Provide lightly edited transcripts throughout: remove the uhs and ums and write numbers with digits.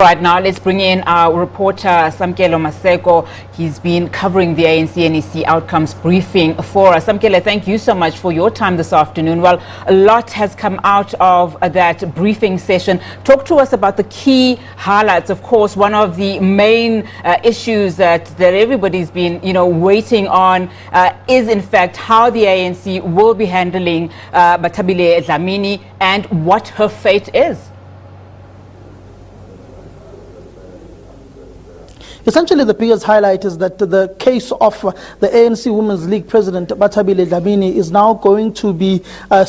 Right, now let's bring in our reporter Samkele Maseko. He's been covering the ANC NEC outcomes briefing for us. Samkele, thank you so much for your time this afternoon. Well, a lot has come out of that briefing session. Talk to us about the key highlights. Of course, one of the main issues that everybody's been, waiting on is in fact how the ANC will be handling Bathabile Dlamini and what her fate is. Essentially, the biggest highlight is that the case of the ANC Women's League President Bathabile Dlamini is now going to be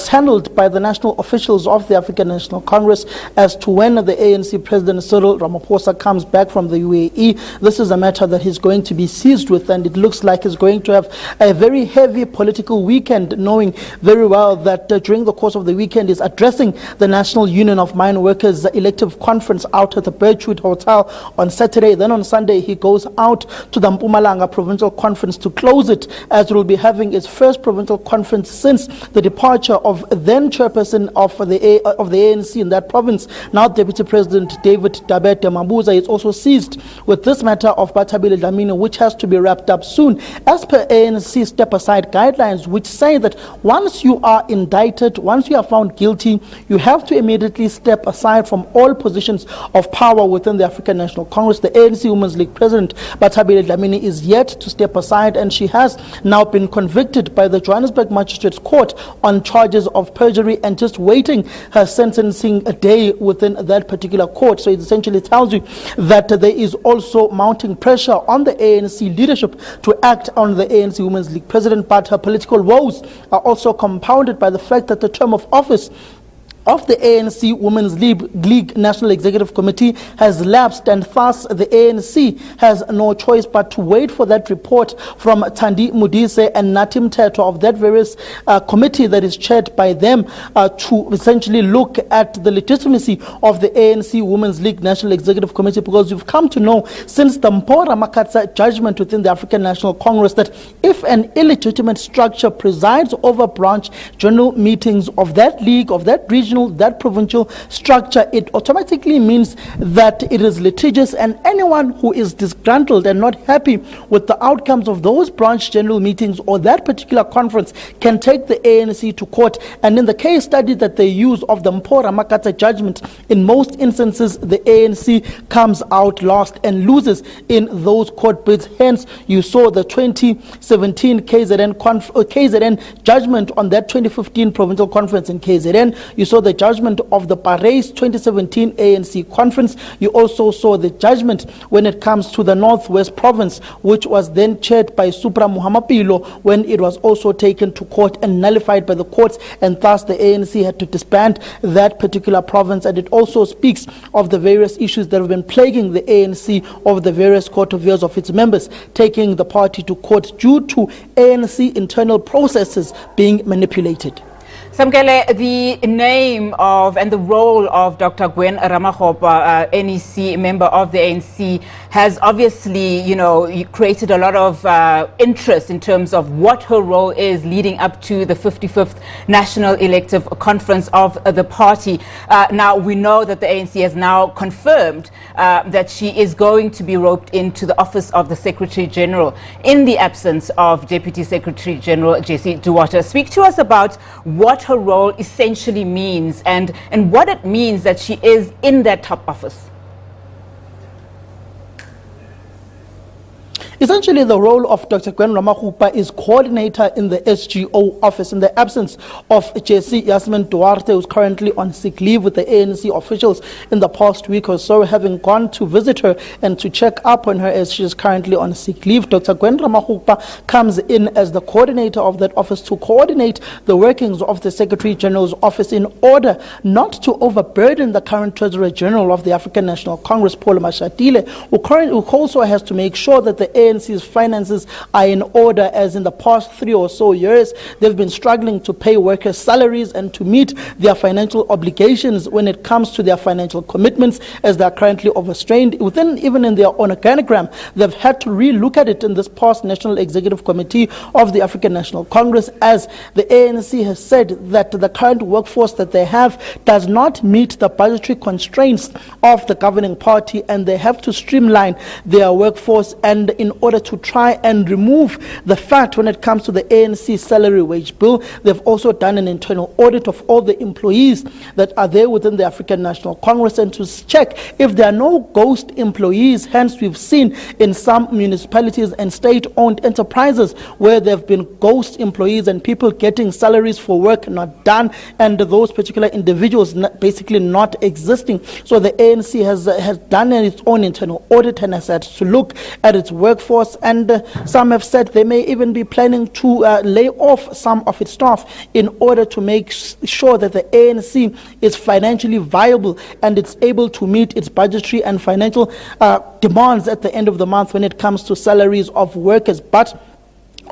handled by the national officials of the African National Congress as to when the ANC President Cyril Ramaphosa comes back from the UAE. This is a matter that he's going to be seized with, and it looks like he's going to have a very heavy political weekend, knowing very well that during the course of the weekend is addressing the National Union of Mine Workers Elective Conference out at the Birchwood Hotel on Saturday. Then on Sunday, he goes out to the Mpumalanga Provincial Conference to close it, as it will be having its first provincial conference since the departure of then chairperson of the ANC in that province, now Deputy President David Dabete Mabuza. Is also seized with this matter of Bathabile Dlamini, which has to be wrapped up soon, as per ANC step-aside guidelines, which say that once you are indicted, once you are found guilty, you have to immediately step aside from all positions of power within the African National Congress. The ANC Women's League President Bathabile Dlamini is yet to step aside, and she has now been convicted by the Johannesburg Magistrates Court on charges of perjury and just waiting her sentencing a day within that particular court. So it essentially tells you that there is also mounting pressure on the ANC leadership to act on the ANC Women's League President, but her political woes are also compounded by the fact that the term of office of the ANC Women's League National Executive Committee has lapsed, and thus the ANC has no choice but to wait for that report from Thandi Modise and Nathi Mthethwa of that various committee that is chaired by them to essentially look at the legitimacy of the ANC Women's League National Executive Committee, because we've come to know since the Mpho Ramakatsa judgment within the African National Congress that if an illegitimate structure presides over branch general meetings of that league, of that regional, that provincial structure, it automatically means that it is litigious, and anyone who is disgruntled and not happy with the outcomes of those branch general meetings or that particular conference can take the ANC to court. And in the case study that they use of the Mpho Ramakatsa judgment, in most instances the ANC comes out lost and loses in those court bids. Hence, you saw the 2017 KZN judgment on that 2015 provincial conference in KZN. You saw the judgment of the Paris 2017 ANC conference. You also saw the judgment when it comes to the Northwest province, which was then chaired by Supra Muhammapilo, when it was also taken to court and nullified by the courts, and thus the ANC had to disband that particular province. And it also speaks of the various issues that have been plaguing the ANC over the various court of years of its members taking the party to court due to ANC internal processes being manipulated. Samkele, the name of and the role of Dr. Gwen Ramokgopa, NEC member of the ANC, has obviously, created a lot of interest in terms of what her role is leading up to the 55th National Elective Conference of the party. Now, we know that the ANC has now confirmed that she is going to be roped into the office of the Secretary General in the absence of Deputy Secretary General Jessie Duarte. Speak to us about what her role essentially means and what it means that she is in that top office. Essentially, the role of Dr. Gwen Ramokgopa is coordinator in the SGO office in the absence of Jessie Duarte, who's currently on sick leave, with the ANC officials in the past week or so having gone to visit her and to check up on her as she is currently on sick leave. Dr. Gwen Ramokgopa comes in as the coordinator of that office to coordinate the workings of the Secretary General's office in order not to overburden the current Treasurer General of the African National Congress, Pule Mashatile, who also has to make sure that the ANC's finances are in order, as in the past 3 or so years, they've been struggling to pay workers' salaries and to meet their financial obligations when it comes to their financial commitments, as they are currently overstrained. Even in their organogram, they've had to re-look at it in this past National Executive Committee of the African National Congress, as the ANC has said that the current workforce that they have does not meet the budgetary constraints of the governing party, and they have to streamline their workforce, and in order to try and remove the fat when it comes to the ANC salary wage bill, they've also done an internal audit of all the employees that are there within the African National Congress, and to check if there are no ghost employees. Hence, we've seen in some municipalities and state-owned enterprises where there have been ghost employees and people getting salaries for work not done, and those particular individuals basically not existing. So the ANC has done its own internal audit and has had to look at its workforce, and some have said they may even be planning to lay off some of its staff in order to make sure that the ANC is financially viable and it's able to meet its budgetary and financial demands at the end of the month when it comes to salaries of workers. But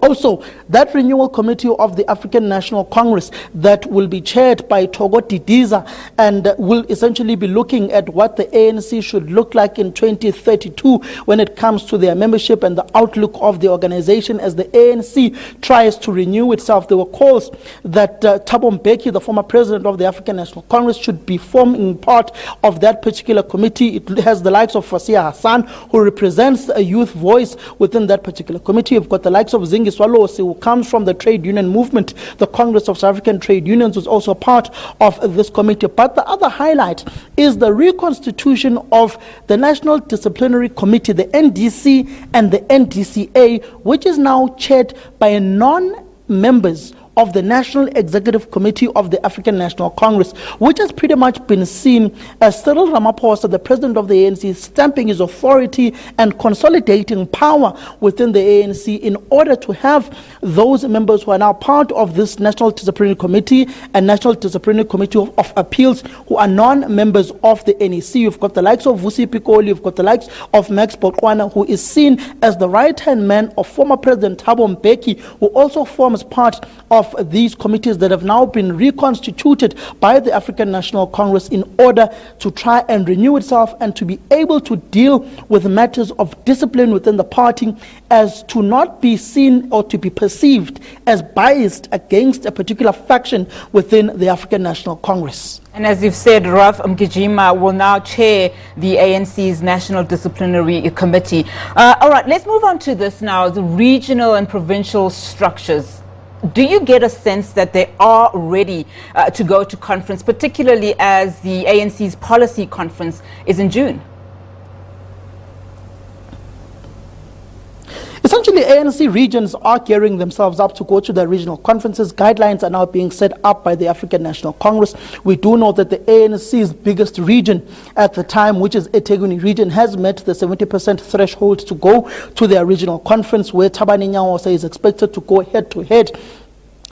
also, that renewal committee of the African National Congress that will be chaired by Togo Didiza and will essentially be looking at what the ANC should look like in 2032 when it comes to their membership and the outlook of the organization as the ANC tries to renew itself. There were calls that Thabo Mbeki, the former president of the African National Congress, should be forming part of that particular committee. It has the likes of Fasia Hassan, who represents a youth voice within that particular committee. You've got the likes of Zingi Swalosi, who comes from the trade union movement. The Congress of South African Trade Unions was also part of this committee. But the other highlight is the reconstitution of the National Disciplinary Committee, the NDC and the NDCA, which is now chaired by non-members of the National Executive Committee of the African National Congress, which has pretty much been seen as Cyril Ramaphosa, the president of the ANC, stamping his authority and consolidating power within the ANC in order to have those members who are now part of this National Disciplinary Committee and National Disciplinary Committee of Appeals who are non-members of the NEC. You've got the likes of Vusi Pikoli, you've got the likes of Max Bokwana, who is seen as the right-hand man of former President Thabo Mbeki, who also forms part of these committees that have now been reconstituted by the African National Congress in order to try and renew itself and to be able to deal with matters of discipline within the party, as to not be seen or to be perceived as biased against a particular faction within the African National Congress. And as you've said, Ralph Mgijima will now chair the ANC's National Disciplinary Committee. All right, let's move on to this now, the regional and provincial structures. Do you get a sense that they are ready to go to conference, particularly as the ANC's policy conference is in June? Essentially, ANC regions are gearing themselves up to go to their regional conferences. Guidelines are now being set up by the African National Congress. We do know that the ANC's biggest region at the time, which is eThekwini region, has met the 70% threshold to go to their regional conference, where Thabani Nyawosa is expected to go head-to-head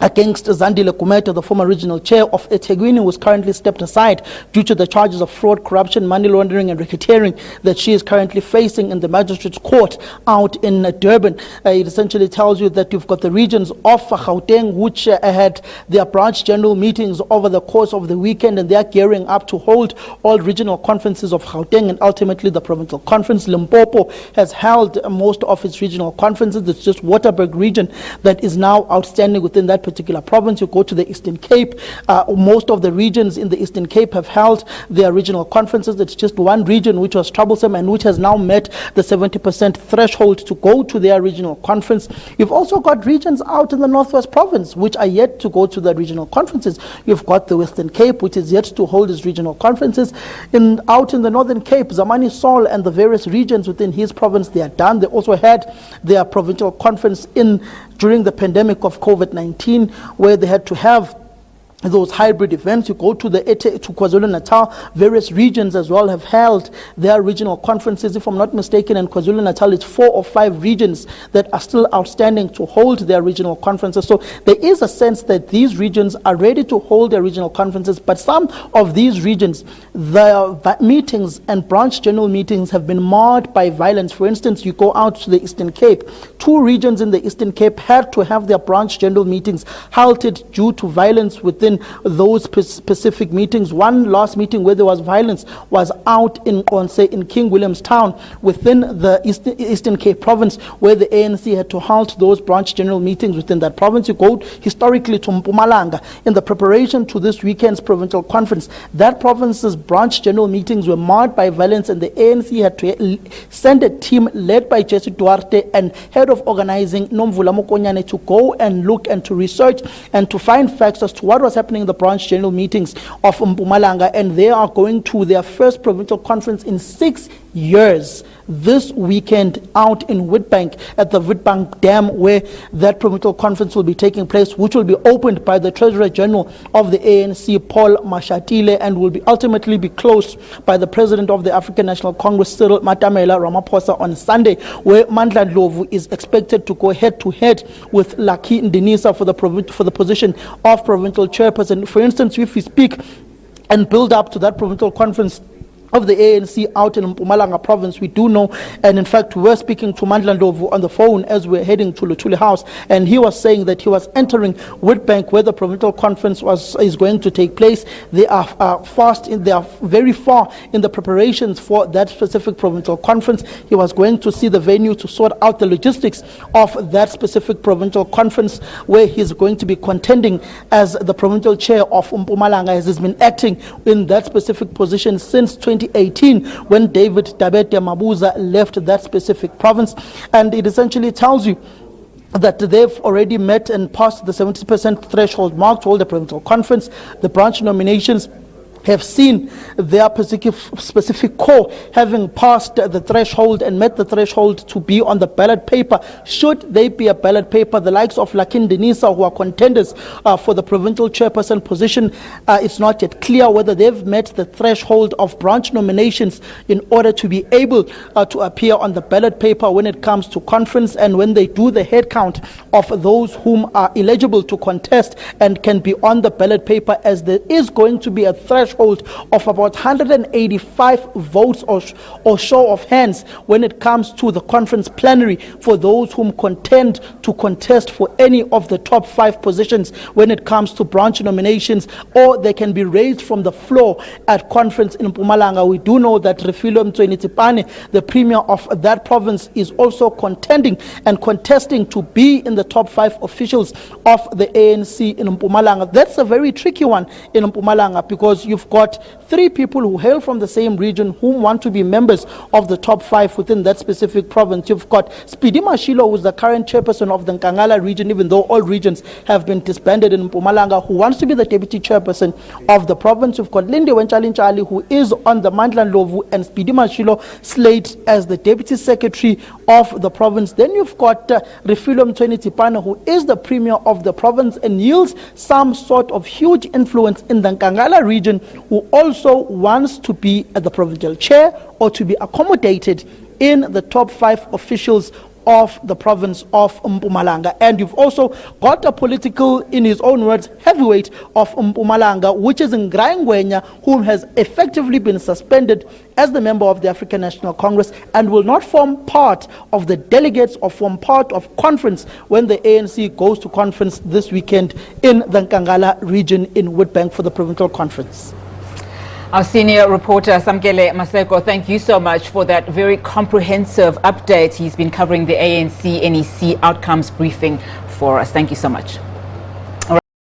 against Zandile Kumete, the former regional chair of eThekwini, who is currently stepped aside due to the charges of fraud, corruption, money laundering and racketeering that she is currently facing in the magistrate's court out in Durban. It essentially tells you that you've got the regions of Gauteng, which had their branch general meetings over the course of the weekend, and they are gearing up to hold all regional conferences of Gauteng and ultimately the provincial conference. Limpopo has held most of its regional conferences. It's just Waterberg region that is now outstanding within that particular province. You go to the Eastern Cape, most of the regions in the Eastern Cape have held their regional conferences. It's just one region which was troublesome and which has now met the 70% threshold to go to their regional conference. You've also got regions out in the Northwest Province which are yet to go to the regional conferences. You've got the Western Cape, which is yet to hold its regional conferences. Out in the Northern Cape, Zamani Sol and the various regions within his province, they are done. They also had their provincial conference during the pandemic of COVID-19, where they had to have those hybrid events. You go to to KwaZulu-Natal, various regions as well have held their regional conferences. If I'm not mistaken, in KwaZulu-Natal, it's 4 or 5 regions that are still outstanding to hold their regional conferences. So there is a sense that these regions are ready to hold their regional conferences, but some of these regions, the meetings and branch general meetings have been marred by violence. For instance, you go out to the Eastern Cape. 2 regions in the Eastern Cape had to have their branch general meetings halted due to violence within those specific meetings. One last meeting where there was violence was out in Onse in King William's Town within the Eastern Cape province, where the ANC had to halt those branch general meetings within that province. You go historically to Mpumalanga in the preparation to this weekend's provincial conference. That province's branch general meetings were marred by violence, and the ANC had to send a team led by Jessie Duarte and head of organizing Nomvula Mokonyane to go and look and to research and to find facts as to what was happening in the branch general meetings of Mpumalanga, and they are going to their first provincial conference in 6 years this weekend out in Witbank at the Witbank Dam, where that provincial conference will be taking place, which will be opened by the Treasurer General of the ANC, Pule Mashatile, and will ultimately be closed by the President of the African National Congress, Cyril Ramaphosa, on Sunday, where Mandla Ndlovu is expected to go head-to-head with Lucky Ndinisa for the position of provincial chairperson. For instance, if we speak and build up to that provincial conference of the ANC out in Mpumalanga province, we do know, and in fact we were speaking to Mandla Ndlovu on the phone as we're heading to Lutuli House, and he was saying that he was entering Witbank where the provincial conference is going to take place. They are they are very far in the preparations for that specific provincial conference. He was going to see the venue to sort out the logistics of that specific provincial conference, where he's going to be contending as the provincial chair of Mpumalanga, as he's been acting in that specific position since 2018, when David Dabete Mabuza left that specific province. And it essentially tells you that they've already met and passed the 70% threshold mark to hold a provincial conference. The branch nominations have seen their specific core having passed the threshold and met the threshold to be on the ballot paper. Should they be a ballot paper, the likes of Lakin Denisa, who are contenders for the provincial chairperson position, it's not yet clear whether they've met the threshold of branch nominations in order to be able to appear on the ballot paper when it comes to conference, and when they do the head count of those whom are eligible to contest and can be on the ballot paper, as there is going to be a threshold of about 185 votes or show of hands when it comes to the conference plenary for those whom contend to contest for any of the top 5 positions when it comes to branch nominations, or they can be raised from the floor at conference in Mpumalanga. We do know that Refilo Mtsweni, the premier of that province, is also contending and contesting to be in the top 5 officials of the ANC in Mpumalanga. That's a very tricky one in Mpumalanga, because you've got 3 people who hail from the same region whom want to be members of the top 5 within that specific province. You've got Speedy Mashilo, who's the current chairperson of the Nkangala region, even though all regions have been disbanded in Mpumalanga, who wants to be the deputy chairperson of the province. You've got Lindi Wenchalinchali, who is on the Mandla Ndlovu and Speedy Mashilo slate as the deputy secretary of the province. Then you've got Refilo Mtsweni, who is the premier of the province and yields some sort of huge influence in the Nkangala region, who also wants to be the provincial chair or to be accommodated in the top 5 officials of the province of Mpumalanga. And you've also got a political, in his own words, heavyweight of Mpumalanga, which is Ngrai Ngwenya, who has effectively been suspended as the member of the African National Congress and will not form part of the delegates or form part of conference when the ANC goes to conference this weekend in the Nkangala region in Witbank for the provincial conference. Our senior reporter, Samkele Maseko, thank you so much for that very comprehensive update. He's been covering the ANC NEC outcomes briefing for us. Thank you so much.